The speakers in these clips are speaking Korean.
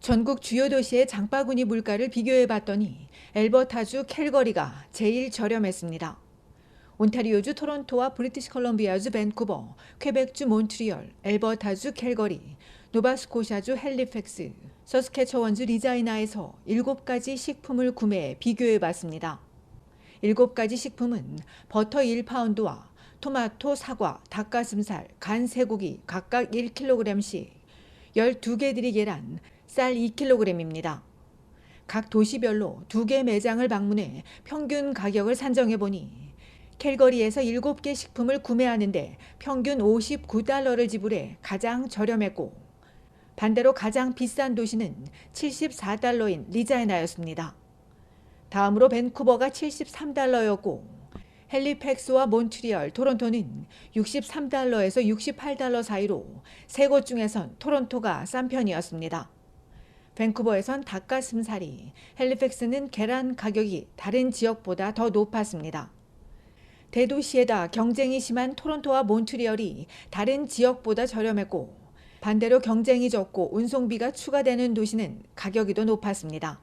전국 주요 도시의 장바구니 물가를 비교해봤더니 엘버타주 캘거리가 제일 저렴했습니다. 온타리오주 토론토와 브리티시 컬럼비아주 밴쿠버, 퀘벡주 몬트리올, 엘버타주 캘거리, 노바스코샤주 헬리팩스, 서스케처원주 리자이나에서 7가지 식품을 구매해 비교해봤습니다. 7가지 식품은 버터 1파운드와 토마토, 사과, 닭가슴살, 간 쇠고기 각각 1kg씩, 12개 들이 계란, 쌀 2kg입니다. 각 도시별로 2개 매장을 방문해 평균 가격을 산정해보니 캘거리에서 7개 식품을 구매하는데 평균 $59를 지불해 가장 저렴했고, 반대로 가장 비싼 도시는 $74인 리자이나였습니다. 다음으로 밴쿠버가 $73였고 헬리팩스와 몬트리올, 토론토는 $63에서 $68 사이로 세 곳 중에선 토론토가 싼 편이었습니다. 밴쿠버에선 닭가슴살이, 헬리팩스는 계란 가격이 다른 지역보다 더 높았습니다. 대도시에다 경쟁이 심한 토론토와 몬트리올이 다른 지역보다 저렴했고, 반대로 경쟁이 적고 운송비가 추가되는 도시는 가격이 더 높았습니다.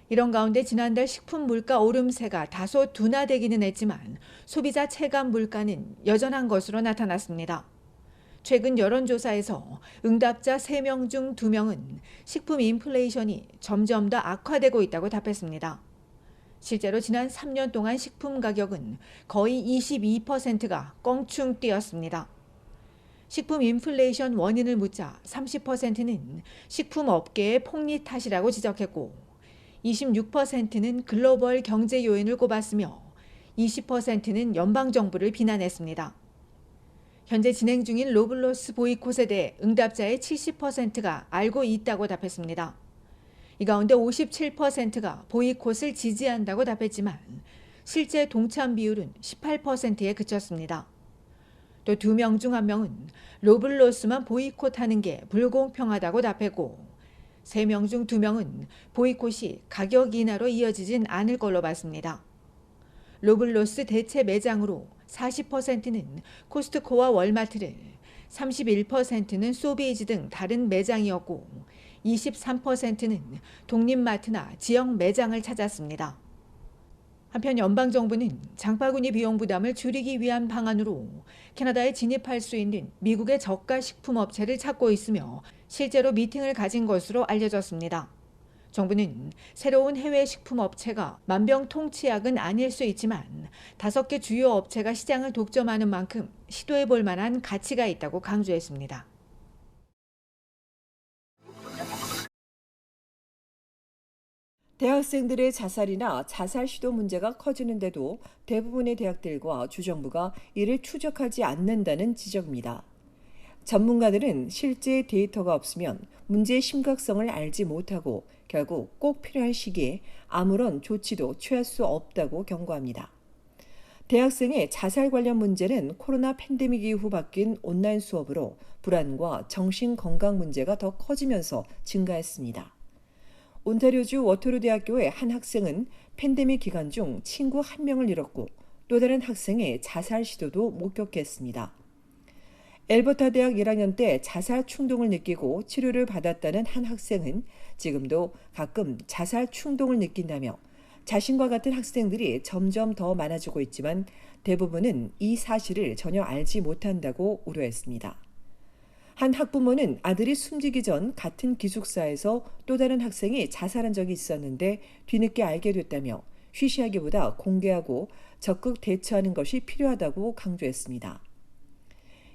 이런 가운데 지난달 식품 물가 오름세가 다소 둔화되기는 했지만 소비자 체감 물가는 여전한 것으로 나타났습니다. 최근 여론조사에서 응답자 3명 중 2명은 식품 인플레이션이 점점 더 악화되고 있다고 답했습니다. 실제로 지난 3년 동안 식품 가격은 거의 22%가 껑충 뛰었습니다. 식품 인플레이션 원인을 묻자 30%는 식품업계의 폭리 탓이라고 지적했고, 26%는 글로벌 경제 요인을 꼽았으며 20%는 연방정부를 비난했습니다. 현재 진행 중인 로블로스 보이콧에 대해 응답자의 70%가 알고 있다고 답했습니다. 이 가운데 57%가 보이콧을 지지한다고 답했지만 실제 동참 비율은 18%에 그쳤습니다. 또 2명 중 1명은 로블로스만 보이콧하는 게 불공평하다고 답했고, 3명 중 2명은 보이콧이 가격 인하로 이어지진 않을 걸로 봤습니다. 로블로스 대체 매장으로 40%는 코스트코와 월마트를, 31%는 소비지 등 다른 매장이었고 23%는 독립마트나 지역 매장을 찾았습니다. 한편 연방정부는 장바구니 비용 부담을 줄이기 위한 방안으로 캐나다에 진입할 수 있는 미국의 저가 식품업체를 찾고 있으며 실제로 미팅을 가진 것으로 알려졌습니다. 정부는 새로운 해외 식품업체가 만병통치약은 아닐 수 있지만 5개 주요 업체가 시장을 독점하는 만큼 시도해 볼 만한 가치가 있다고 강조했습니다. 대학생들의 자살이나 자살 시도 문제가 커지는데도 대부분의 대학들과 주정부가 이를 추적하지 않는다는 지적입니다. 전문가들은 실제 데이터가 없으면 문제의 심각성을 알지 못하고 결국 꼭 필요한 시기에 아무런 조치도 취할 수 없다고 경고합니다. 대학생의 자살 관련 문제는 코로나 팬데믹 이후 바뀐 온라인 수업으로 불안과 정신건강 문제가 더 커지면서 증가했습니다. 온타리오주 워터루 대학교의 한 학생은 팬데믹 기간 중 친구 1명을 잃었고 또 다른 학생의 자살 시도도 목격했습니다. 엘버타 대학 1학년 때 자살 충동을 느끼고 치료를 받았다는 한 학생은 지금도 가끔 자살 충동을 느낀다며 자신과 같은 학생들이 점점 더 많아지고 있지만 대부분은 이 사실을 전혀 알지 못한다고 우려했습니다. 한 학부모는 아들이 숨지기 전 같은 기숙사에서 또 다른 학생이 자살한 적이 있었는데 뒤늦게 알게 됐다며 쉬쉬하기보다 공개하고 적극 대처하는 것이 필요하다고 강조했습니다.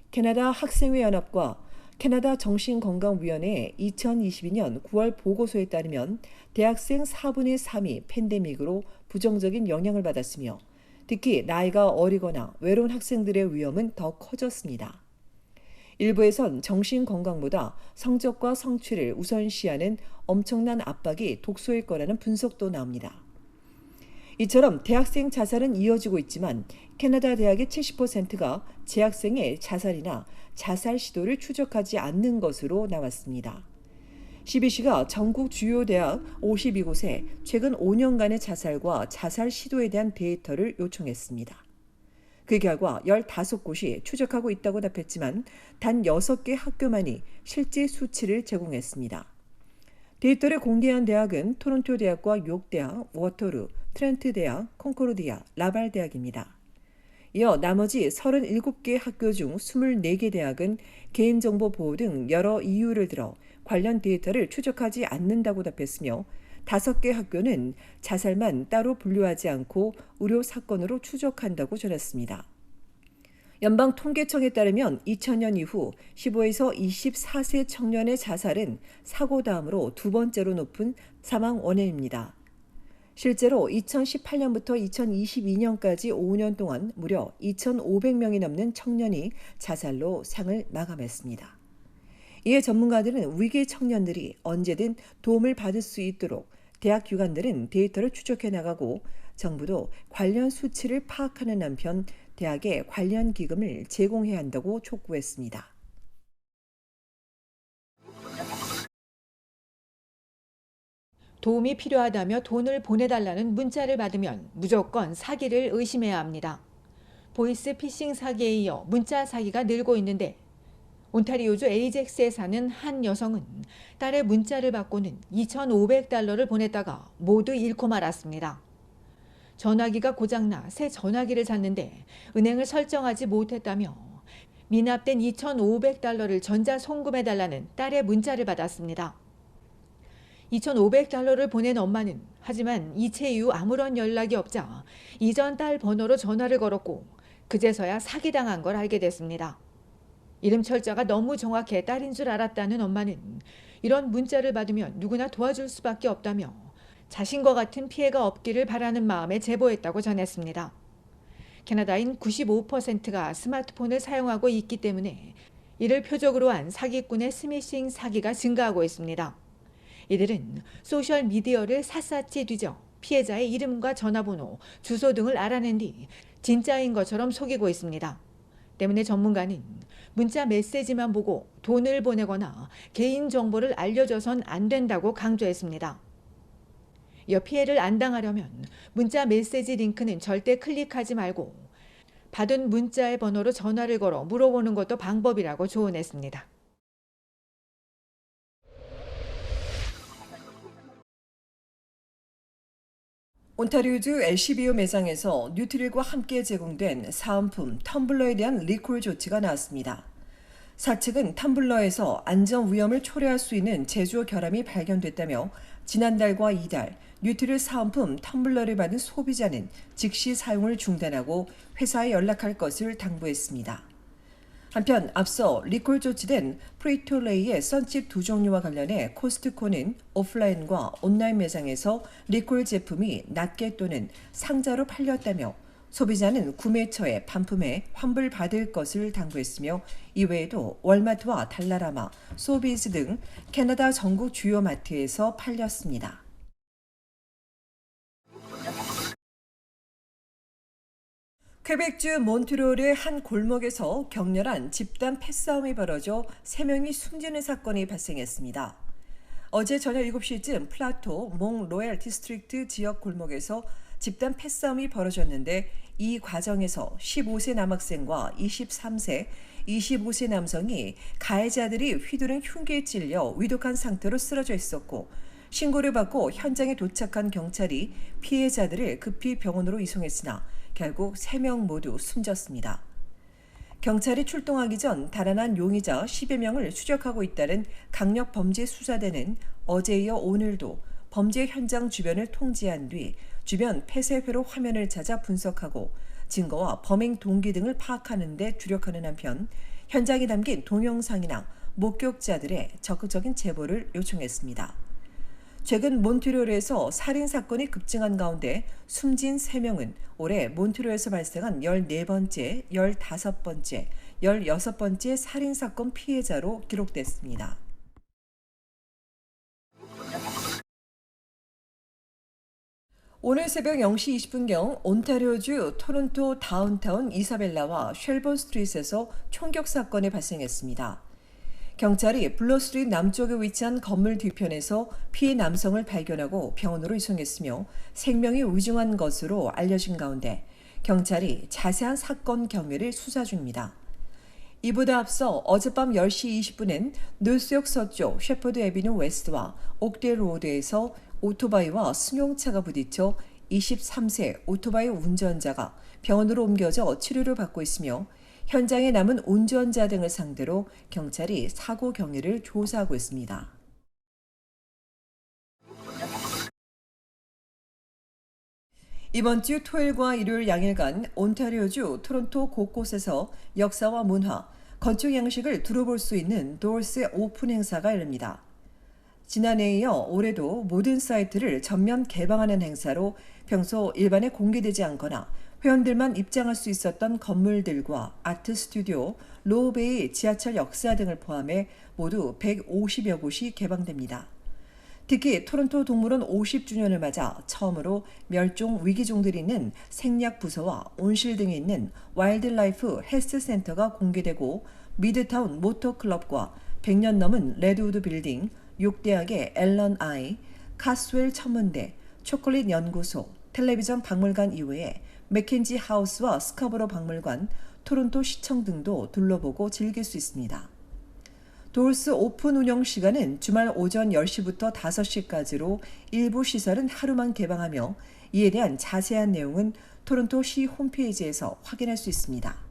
캐나다 학생회 연합과 캐나다 정신건강위원회의 2022년 9월 보고서에 따르면 대학생 4분의 3이 팬데믹으로 부정적인 영향을 받았으며 특히 나이가 어리거나 외로운 학생들의 위험은 더 커졌습니다. 일부에선 정신건강보다 성적과 성취를 우선시하는 엄청난 압박이 독소일 거라는 분석도 나옵니다. 이처럼 대학생 자살은 이어지고 있지만 캐나다 대학의 70%가 재학생의 자살이나 자살 시도를 추적하지 않는 것으로 나왔습니다. CBC가 전국 주요 대학 52곳에 최근 5년간의 자살과 자살 시도에 대한 데이터를 요청했습니다. 그 결과 15곳이 추적하고 있다고 답했지만 단 6개 학교만이 실제 수치를 제공했습니다. 데이터를 공개한 대학은 토론토 대학과 욕 대학, 워터루, 트렌트 대학, 콩코르디아, 라발 대학입니다. 이어 나머지 37개 학교 중 24개 대학은 개인정보 보호 등 여러 이유를 들어 관련 데이터를 추적하지 않는다고 답했으며 5개 학교는 자살만 따로 분류하지 않고 의료 사건으로 추적한다고 전했습니다. 연방통계청에 따르면 2000년 이후 15에서 24세 청년의 자살은 사고 다음으로 두 번째로 높은 사망 원인입니다. 실제로 2018년부터 2022년까지 5년 동안 무려 2,500명이 넘는 청년이 자살로 생을 마감했습니다. 이에 전문가들은 위기 청년들이 언제든 도움을 받을 수 있도록 대학 기관들은 데이터를 추적해 나가고 정부도 관련 수치를 파악하는 한편 대학에 관련 기금을 제공해야 한다고 촉구했습니다. 도움이 필요하다며 돈을 보내달라는 문자를 받으면 무조건 사기를 의심해야 합니다. 보이스 피싱 사기에 이어 문자 사기가 늘고 있는데 온타리오주 에이젝스에 사는 한 여성은 딸의 문자를 받고는 $2,500를 보냈다가 모두 잃고 말았습니다. 전화기가 고장나 새 전화기를 샀는데 은행을 설정하지 못했다며 미납된 $2,500를 전자 송금해달라는 딸의 문자를 받았습니다. $2,500를 보낸 엄마는 하지만 이체 이후 아무런 연락이 없자 이전 딸 번호로 전화를 걸었고 그제서야 사기당한 걸 알게 됐습니다. 이름 철자가 너무 정확해 딸인 줄 알았다는 엄마는 이런 문자를 받으면 누구나 도와줄 수밖에 없다며 자신과 같은 피해가 없기를 바라는 마음에 제보했다고 전했습니다. 캐나다인 95%가 스마트폰을 사용하고 있기 때문에 이를 표적으로 한 사기꾼의 스미싱 사기가 증가하고 있습니다. 이들은 소셜미디어를 샅샅이 뒤져 피해자의 이름과 전화번호, 주소 등을 알아낸 뒤 진짜인 것처럼 속이고 있습니다. 때문에 전문가는 문자 메시지만 보고 돈을 보내거나 개인정보를 알려줘선 안 된다고 강조했습니다. 이어 피해를 안 당하려면 문자 메시지 링크는 절대 클릭하지 말고 받은 문자의 번호로 전화를 걸어 물어보는 것도 방법이라고 조언했습니다. 온타리오주 LCBO 매장에서 뉴트릴과 함께 제공된 사은품 텀블러에 대한 리콜 조치가 나왔습니다. 사측은 텀블러에서 안전 위험을 초래할 수 있는 제조 결함이 발견됐다며 지난달과 이달 뉴트릴 사은품 텀블러를 받은 소비자는 즉시 사용을 중단하고 회사에 연락할 것을 당부했습니다. 한편 앞서 리콜 조치된 프리톨레이의 선칩 두 종류와 관련해 코스트코는 오프라인과 온라인 매장에서 리콜 제품이 낱개 또는 상자로 팔렸다며 소비자는 구매처에 반품해 환불받을 것을 당부했으며 이외에도 월마트와 달라라마, 소비즈 등 캐나다 전국 주요 마트에서 팔렸습니다. 퀘벡주 몬트리올의 한 골목에서 격렬한 집단 패싸움이 벌어져 3명이 숨지는 사건이 발생했습니다. 어제 저녁 7시쯤 플라토 몽 로얄 디스트릭트 지역 골목에서 집단 패싸움이 벌어졌는데 이 과정에서 15세 남학생과 23세, 25세 남성이 가해자들이 휘두른 흉기에 찔려 위독한 상태로 쓰러져 있었고 신고를 받고 현장에 도착한 경찰이 피해자들을 급히 병원으로 이송했으나 결국 3명 모두 숨졌습니다. 경찰이 출동하기 전 달아난 용의자 10여 명을 추적하고 있다는 강력범죄수사대는 어제 이어 오늘도 범죄 현장 주변을 통제한 뒤 주변 폐쇄회로 화면을 찾아 분석하고 증거와 범행 동기 등을 파악하는 데 주력하는 한편 현장에 담긴 동영상이나 목격자들의 적극적인 제보를 요청했습니다. 최근 몬트리올에서 살인사건이 급증한 가운데 숨진 3명은 올해 몬트리올에서 발생한 14번째, 15번째, 16번째 살인사건 피해자로 기록됐습니다. 오늘 새벽 0시 20분경 온타리오주 토론토 다운타운 이사벨라와 쉘본 스트리트에서 총격 사건이 발생했습니다. 경찰이 블러스트리트 남쪽에 위치한 건물 뒤편에서 피해 남성을 발견하고 병원으로 이송했으며 생명이 위중한 것으로 알려진 가운데 경찰이 자세한 사건 경위를 수사 중입니다. 이보다 앞서 어젯밤 10시 20분엔 뉴스역 서쪽 셰퍼드 애비뉴 웨스트와 옥데일 로드에서 오토바이와 승용차가 부딪혀 23세 오토바이 운전자가 병원으로 옮겨져 치료를 받고 있으며 현장에 남은 운전자 등을 상대로 경찰이 사고 경위를 조사하고 있습니다. 이번 주 토요일과 일요일 양일간 온타리오주 토론토 곳곳에서 역사와 문화, 건축 양식을 두루볼 수 있는 도어스의 오픈 행사가 열립니다. 지난해에 이어 올해도 모든 사이트를 전면 개방하는 행사로 평소 일반에 공개되지 않거나 회원들만 입장할 수 있었던 건물들과 아트 스튜디오, 로우베이 지하철 역사 등을 포함해 모두 150여 곳이 개방됩니다. 특히 토론토 동물원 50주년을 맞아 처음으로 멸종 위기종들이 있는 생약 부서와 온실 등이 있는 와일드라이프 헬스 센터가 공개되고 미드타운 모터클럽과 100년 넘은 레드우드 빌딩, 6대학의 앨런 아이, 카스웰 천문대, 초콜릿 연구소, 텔레비전 박물관 이외에 맥켄지 하우스와 스카보로 박물관, 토론토 시청 등도 둘러보고 즐길 수 있습니다. 도어스 오픈 운영 시간은 주말 오전 10시부터 5시까지로 일부 시설은 하루만 개방하며 이에 대한 자세한 내용은 토론토시 홈페이지에서 확인할 수 있습니다.